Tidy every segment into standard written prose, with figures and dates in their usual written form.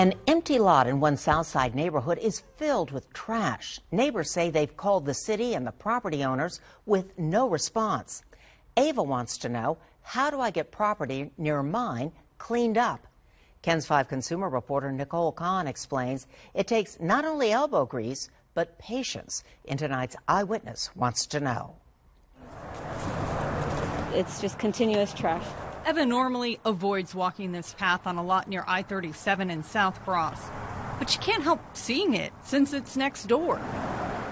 An empty lot in one Southside neighborhood is filled with trash. Neighbors say they've called the city and the property owners with no response. Ava wants to know, how do I get property near mine cleaned up? KENS 5 consumer reporter Nicole Kahn explains it takes not only elbow grease, but patience. In tonight's Eyewitness Wants to Know. It's just continuous trash. Eva normally avoids walking this path on a lot near I-37 in South Cross, but she can't help seeing it since it's next door.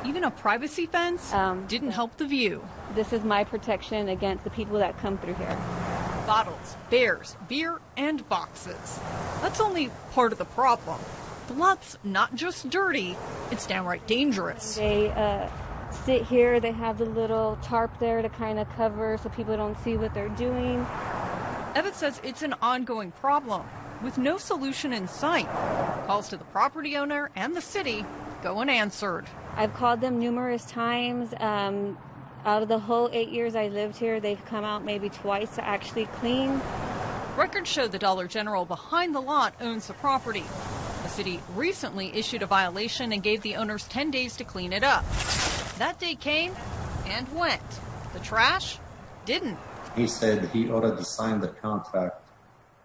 Even a privacy fence didn't help the view. This is my protection against the people that come through here. Bottles, bears, beer, and boxes. That's only part of the problem. The lot's not just dirty, it's downright dangerous. They sit here, they have the little tarp there to kind of cover so people don't see what they're doing. Eva says it's an ongoing problem with no solution in sight. Calls to the property owner and the city go unanswered. I've called them numerous times. Out of the whole 8 years I lived here, they've come out maybe twice to actually clean. Records show the Dollar General behind the lot owns the property. The city recently issued a violation and gave the owners 10 days to clean it up. That day came and went. The trash didn't. He said he already signed the contract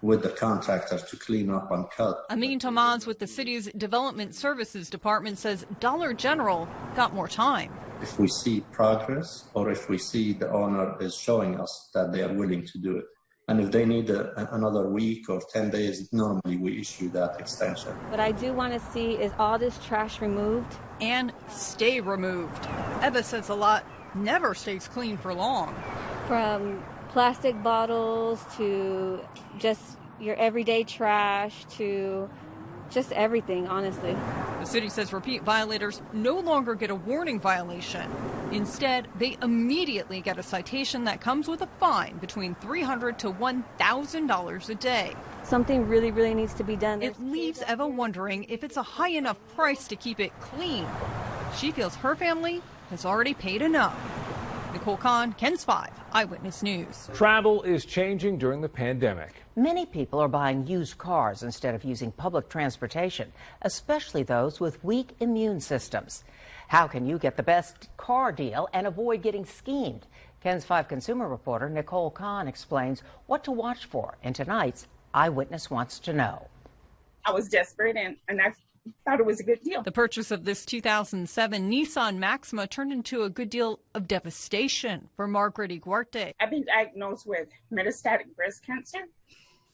with the contractor to clean up and cut. Amin Tamaz with the city's Development Services Department says Dollar General got more time. If we see progress or if we see the owner is showing us that they are willing to do it. And if they need another week or 10 days, normally we issue that extension. What I do want to see is all this trash removed. And stay removed. Eva says the lot never stays clean for long. From plastic bottles to just your everyday trash to just everything, honestly. The city says repeat violators no longer get a warning violation. Instead, they immediately get a citation that comes with a fine between $300 to $1,000 a day. Something really, really needs to be done. It leaves Eva wondering if it's a high enough price to keep it clean. She feels her family has already paid enough. Nicole Kahn, KENS 5 Eyewitness News. Travel is changing during the pandemic. Many people are buying used cars instead of using public transportation, especially those with weak immune systems. How can you get the best car deal and avoid getting schemed? KENS 5 consumer reporter Nicole Kahn explains what to watch for in tonight's Eyewitness Wants to Know. I was desperate and I thought it was a good deal. The purchase of this 2007 Nissan Maxima turned into a good deal of devastation for Margaret Iguarte. I've been diagnosed with metastatic breast cancer,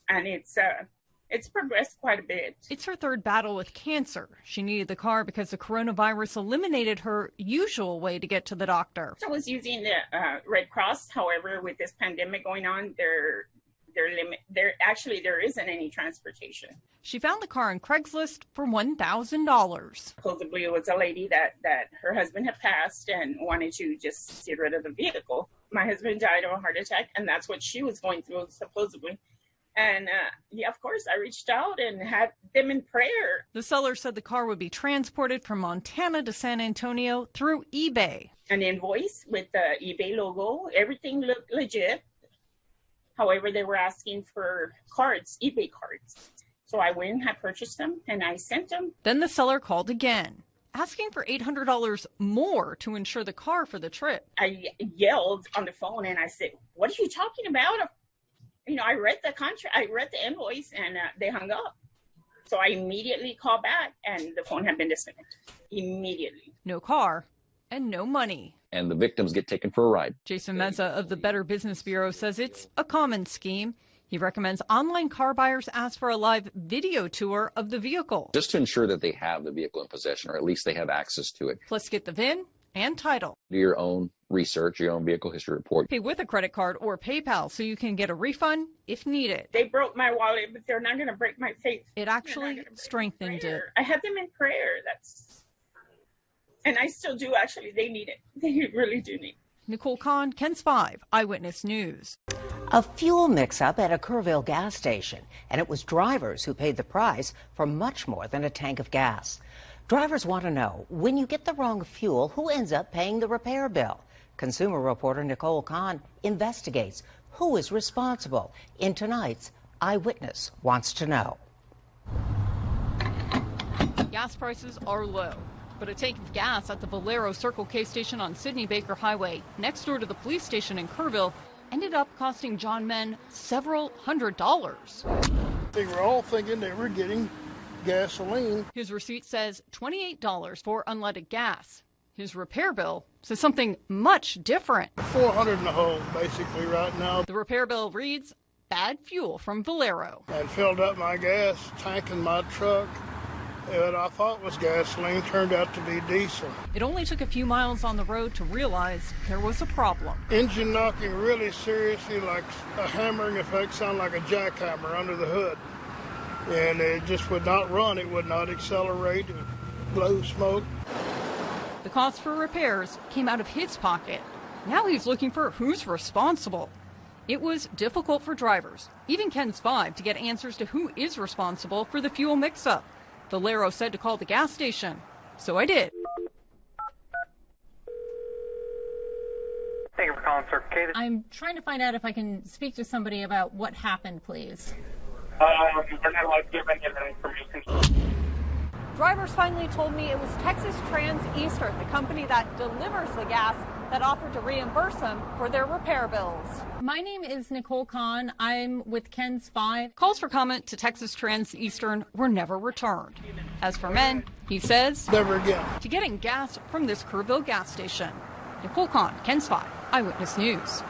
and it's progressed quite a bit. It's her third battle with cancer. She needed the car because the coronavirus eliminated her usual way to get to the doctor. I was using the Red Cross. However, with this pandemic going on, there isn't any transportation. She found the car on Craigslist for $1,000. Supposedly it was a lady that her husband had passed and wanted to just get rid of the vehicle. My husband died of a heart attack, and that's what she was going through, supposedly. And yeah, of course, I reached out and had them in prayer. The seller said the car would be transported from Montana to San Antonio through eBay. An invoice with the eBay logo, everything looked legit. However, they were asking for cards, eBay cards. So I went, I purchased them, and I sent them. Then the seller called again, asking for $800 more to insure the car for the trip. I yelled on the phone and I said, "What are you talking about?" You know, I read the contract, I read the invoice, and they hung up. So I immediately called back, and the phone had been disconnected. Immediately. No car and no money. And the victims get taken for a ride. Jason Meza of the Better Business Bureau says it's a common scheme. He recommends online car buyers ask for a live video tour of the vehicle. Just to ensure that they have the vehicle in possession, or at least they have access to it. Plus get the VIN and title. Do your own research, your own vehicle history report. Pay with a credit card or PayPal so you can get a refund if needed. They broke my wallet, but they're not going to break my faith. It actually strengthened it. I had them in prayer. And I still do, actually. They need it. They really do need it. Nicole Kahn, KENS 5 Eyewitness News. A fuel mix-up at a Kerrville gas station, and it was drivers who paid the price for much more than a tank of gas. Drivers want to know, when you get the wrong fuel, who ends up paying the repair bill? Consumer reporter Nicole Kahn investigates who is responsible in tonight's Eyewitness Wants to Know. Gas prices are low, but a tank of gas at the Valero Circle K station on Sidney Baker Highway, next door to the police station in Kerrville, ended up costing John Men several $100s. They were all thinking they were getting gasoline. His receipt says $28 for unleaded gas. His repair bill says something much different. $400 in the hole, basically, right now. The repair bill reads, bad fuel from Valero. I filled up my gas tank in my truck. What I thought was gasoline turned out to be diesel. It only took a few miles on the road to realize there was a problem. Engine knocking really seriously, like a hammering effect, sound like a jackhammer under the hood. And it just would not run. It would not accelerate. It would blow smoke. The cost for repairs came out of his pocket. Now he's looking for who's responsible. It was difficult for drivers, even Ken's 5, to get answers to who is responsible for the fuel mix-up. Valero said to call the gas station, so I did. Thank you for calling Circle K. I'm trying to find out if I can speak to somebody about what happened, please. We're not allowed to give any of that information. Drivers finally told me it was Texas Trans Eastern, the company that delivers the gas, that offered to reimburse them for their repair bills. My name is Nicole Kahn. I'm with Ken's 5. Calls for comment to Texas Trans Eastern were never returned. As for Men, he says, never again. To getting gas from this Kerrville gas station. Nicole Kahn, Ken's 5, Eyewitness News.